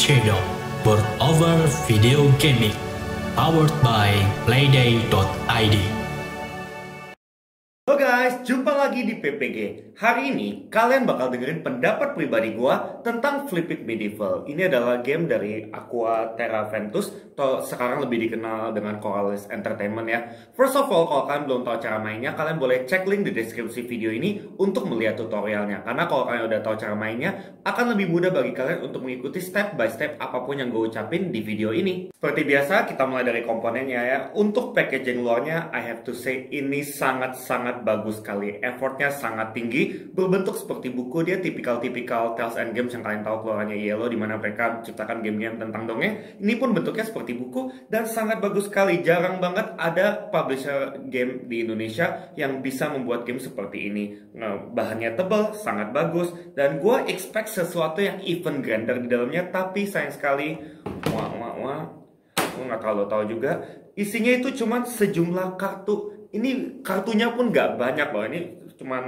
channel World Over Video Gaming, powered by playday.id. Halo guys, jumpa lagi di PPG. Hari ini kalian bakal dengerin pendapat pribadi gua tentang Flipeek Medieval. Ini adalah game dari Aqua Terra Ventus, atau sekarang lebih dikenal dengan Coralis Entertainment ya. First of all, kalau kalian belum tahu cara mainnya, kalian boleh cek link di deskripsi video ini untuk melihat tutorialnya. Karena kalau kalian udah tahu cara mainnya, akan lebih mudah bagi kalian untuk mengikuti step by step apapun yang gue ucapin di video ini. Seperti biasa, kita mulai dari komponennya ya. Untuk packaging luarnya, I have to say ini sangat-sangat bagus sekali. Effortnya sangat tinggi, berbentuk seperti buku. Dia tipikal-tipikal Tales and Games yang kalian tahu keluarannya Yellow, di mana mereka menciptakan game-game tentang dongeng. Ini pun bentuknya seperti buku dan sangat bagus sekali. Jarang banget ada publisher game di Indonesia yang bisa membuat game seperti ini. Nah, bahannya tebal, sangat bagus, dan gue expect sesuatu yang even grander di dalamnya. Tapi sayang sekali, gue nggak terlalu tahu juga. Isinya itu cuma sejumlah kartu. Ini kartunya pun nggak banyak loh. Ini cuman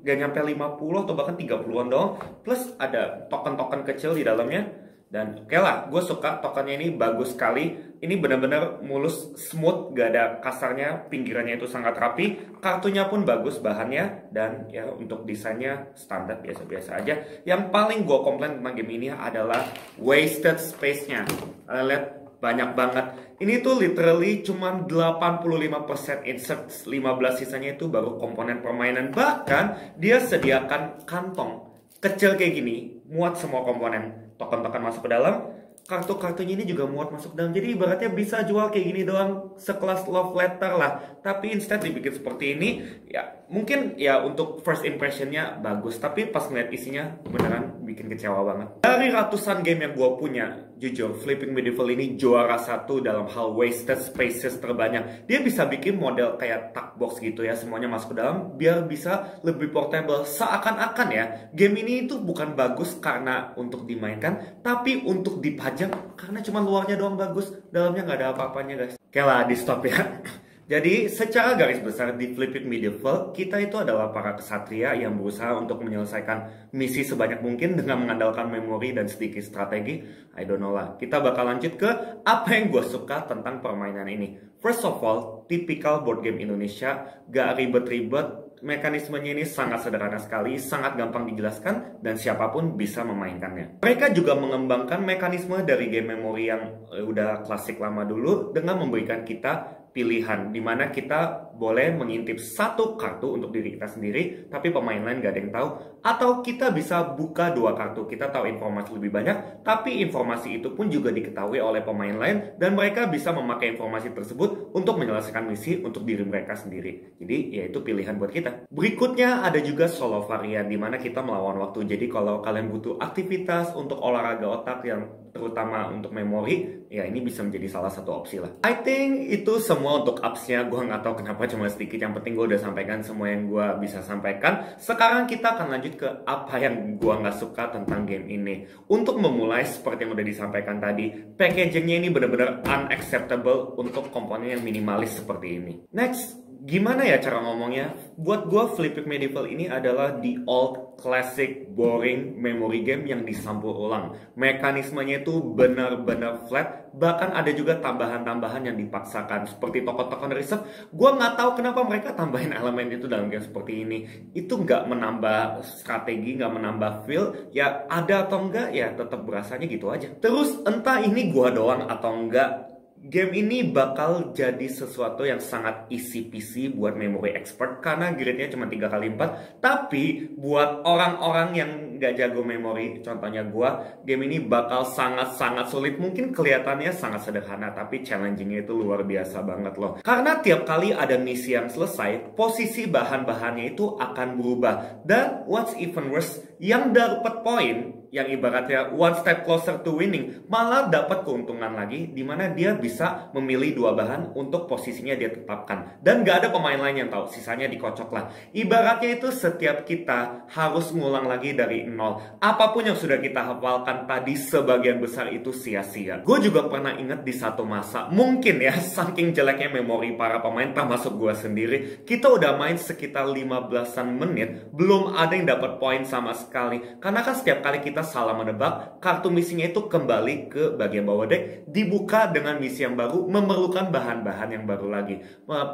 gak nyampe 50 atau bahkan 30-an doang. Plus ada token-token kecil di dalamnya. Dan oke lah, gue suka tokennya ini, bagus sekali. Ini benar-benar mulus, smooth, gak ada kasarnya. Pinggirannya itu sangat rapi. Kartunya pun bagus bahannya. Dan ya untuk desainnya standar biasa-biasa aja. Yang paling gue komplain tentang game ini adalah wasted space-nya. Kalian lihat, banyak banget. Ini tuh literally cuma 85% insert, 15 sisanya itu baru komponen permainan. Bahkan dia sediakan kantong kecil kayak gini, muat semua komponen. Token-token masuk ke dalam, kartu-kartunya ini juga muat masuk ke dalam. Jadi ibaratnya bisa jual kayak gini doang, sekelas love letter lah. Tapi instead dibikin seperti ini, ya mungkin ya untuk first impressionnya bagus. Tapi pas ngeliat isinya beneran bikin kecewa banget. Dari ratusan game yang gue punya, jujur Flipeek Medieval ini juara satu dalam hal wasted spaces terbanyak. Dia bisa bikin model kayak tuck box gitu ya, semuanya masuk ke dalam biar bisa lebih portable. Seakan-akan ya, game ini itu bukan bagus karena untuk dimainkan, tapi untuk dipajang karena cuma luarnya doang bagus, dalamnya nggak ada apa-apanya guys. Oke lah, di stop ya. Jadi secara garis besar di Flipeek Medieval, kita itu adalah para kesatria yang berusaha untuk menyelesaikan misi sebanyak mungkin dengan mengandalkan memori dan sedikit strategi. I don't know lah. Kita bakal lanjut ke apa yang gue suka tentang permainan ini. First of all, tipikal board game Indonesia, gak ribet-ribet. Mekanismenya ini sangat sederhana sekali, sangat gampang dijelaskan, dan siapapun bisa memainkannya. Mereka juga mengembangkan mekanisme dari game memori yang udah klasik lama dulu dengan memberikan kita pilihan, dimana kita boleh mengintip satu kartu untuk diri kita sendiri, tapi pemain lain gak ada yang tahu. Atau kita bisa buka dua kartu, kita tahu informasi lebih banyak, tapi informasi itu pun juga diketahui oleh pemain lain, dan mereka bisa memakai informasi tersebut untuk menyelesaikan misi untuk diri mereka sendiri. Jadi ya itu pilihan buat kita. Berikutnya ada juga solo varian, dimana kita melawan waktu. Jadi kalau kalian butuh aktivitas untuk olahraga otak yang terutama untuk memori, ya ini bisa menjadi salah satu opsi lah. I think itu semua untuk apps-nya. Gue nggak tahu kenapa cuma sedikit. Yang penting gue udah sampaikan semua yang gue bisa sampaikan. Sekarang kita akan lanjut ke apa yang gue nggak suka tentang game ini. Untuk memulai, seperti yang udah disampaikan tadi, packagingnya ini benar-benar unacceptable untuk komponen yang minimalis seperti ini. Next, gimana ya cara ngomongnya? Buat gue, Flipeek Medieval ini adalah the old classic boring memory game yang disampul ulang. Mekanismenya itu benar-benar flat. Bahkan ada juga tambahan-tambahan yang dipaksakan, seperti token-token reserve. Gue nggak tahu kenapa mereka tambahin elemen itu dalam game seperti ini. Itu nggak menambah strategi, nggak menambah feel. Ya ada atau enggak, ya tetap berasanya gitu aja. Terus entah ini gue doang atau enggak, game ini bakal jadi sesuatu yang sangat easy peasy buat memory expert karena grade-nya cuma 3x4. Tapi buat orang-orang yang gak jago memori, contohnya gua, game ini bakal sangat-sangat sulit. Mungkin kelihatannya sangat sederhana, tapi challenging-nya itu luar biasa banget loh. Karena tiap kali ada misi yang selesai, posisi bahan-bahannya itu akan berubah. Dan what's even worse, yang dapat poin, yang ibaratnya one step closer to winning, malah dapat keuntungan lagi, dimana dia bisa memilih dua bahan untuk posisinya dia tetapkan. Dan gak ada pemain lain yang tahu, sisanya dikocok lah. Ibaratnya itu setiap kita harus ngulang lagi dari nol. Apapun yang sudah kita hafalkan tadi, sebagian besar itu sia-sia. Gue juga pernah inget di satu masa, mungkin ya, saking jeleknya memori para pemain, termasuk gue sendiri, kita udah main sekitar 15-an menit, belum ada yang dapat poin sama sekali. Karena kan setiap kali kita kita salah menebak, kartu misinya itu kembali ke bagian bawah deck, dibuka dengan misi yang baru, memerlukan bahan-bahan yang baru lagi.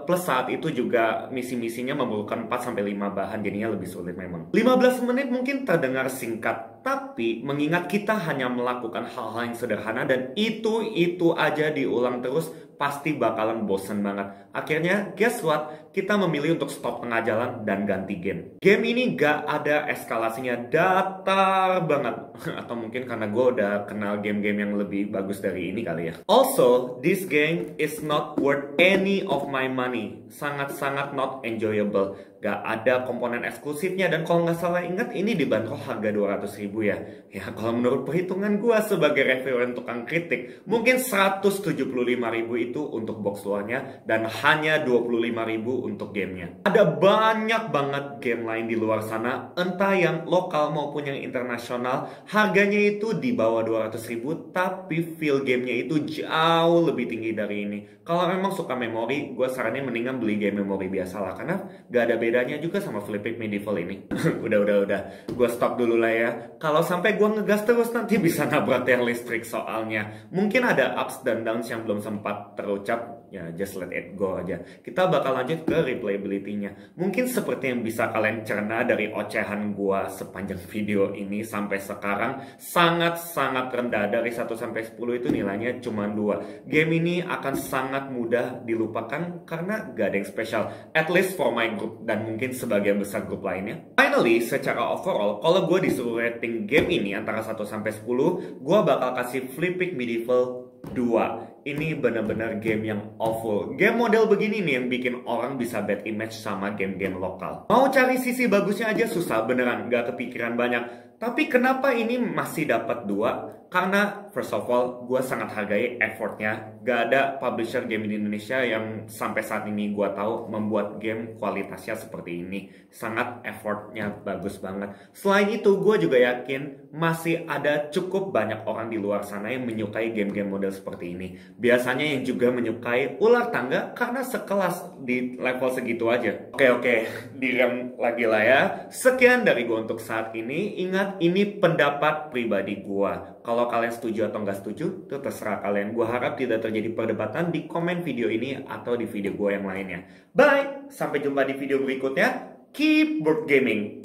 Plus saat itu juga misi-misinya memerlukan 4-5 bahan, jadinya lebih sulit memang. 15 menit mungkin terdengar singkat, tapi mengingat kita hanya melakukan hal-hal yang sederhana dan itu aja diulang terus, pasti bakalan bosen banget. Akhirnya, guess what? Kita memilih untuk stop tengah jalan dan ganti game. Game ini gak ada eskalasinya, datar banget. Atau mungkin karena gue udah kenal game-game yang lebih bagus dari ini kali ya. Also, this game is not worth any of my money. Sangat-sangat not enjoyable. Gak ada komponen eksklusifnya, dan kalau nggak salah ingat ini dibanderol harga 200.000 ya. Ya kalau menurut perhitungan gue sebagai reviewer tukang kritik, mungkin 175.000 itu untuk box luarnya dan hanya 25.000 untuk gamenya. Ada banyak banget game lain di luar sana, entah yang lokal maupun yang internasional, harganya itu di bawah 200.000, tapi feel gamenya itu jauh lebih tinggi dari ini. Kalau memang suka memori, gue saranin mendingan beli game memori biasa lah, karena gak ada bedanya juga sama Flipeek Medieval ini. udah, gue stop dulu lah ya. Kalau sampai gue ngegas terus nanti bisa nabrak tiang listrik soalnya. Mungkin ada ups dan downs yang belum sempat terucap, ya just let it go aja. Kita bakal lanjut ke replayability-nya. Mungkin seperti yang bisa kalian cerna dari ocehan gue sepanjang video ini sampai sekarang, sangat-sangat rendah. Dari 1 sampai 10 itu nilainya cuma 2. Game ini akan sangat mudah dilupakan karena gak ada yang spesial, at least for my group dan mungkin sebagian besar grup lainnya. Finally, secara overall, kalau gue disuruh rating game ini antara 1 sampai 10, gue bakal kasih Flipeek Medieval 2. Ini benar-benar game yang awful. Game model begini nih yang bikin orang bisa bad image sama game-game lokal. Mau cari sisi bagusnya aja susah, beneran gak kepikiran banyak. Tapi kenapa ini masih dapat 2? Karena first of all, gue sangat hargai effortnya. Gak ada publisher game di Indonesia yang sampai saat ini gue tahu membuat game kualitasnya seperti ini. Sangat effortnya bagus banget. Selain itu, gue juga yakin masih ada cukup banyak orang di luar sana yang menyukai game-game model seperti ini. Biasanya yang juga menyukai ular tangga karena sekelas di level segitu aja. Oke, direm lagi lah ya. Sekian dari gue untuk saat ini. Ingat, ini pendapat pribadi gue. Kalau kalian setuju atau nggak setuju, itu terserah kalian. Gue harap tidak terjadi perdebatan di komen video ini atau di video gue yang lainnya. Bye! Sampai jumpa di video berikutnya. Keep board gaming!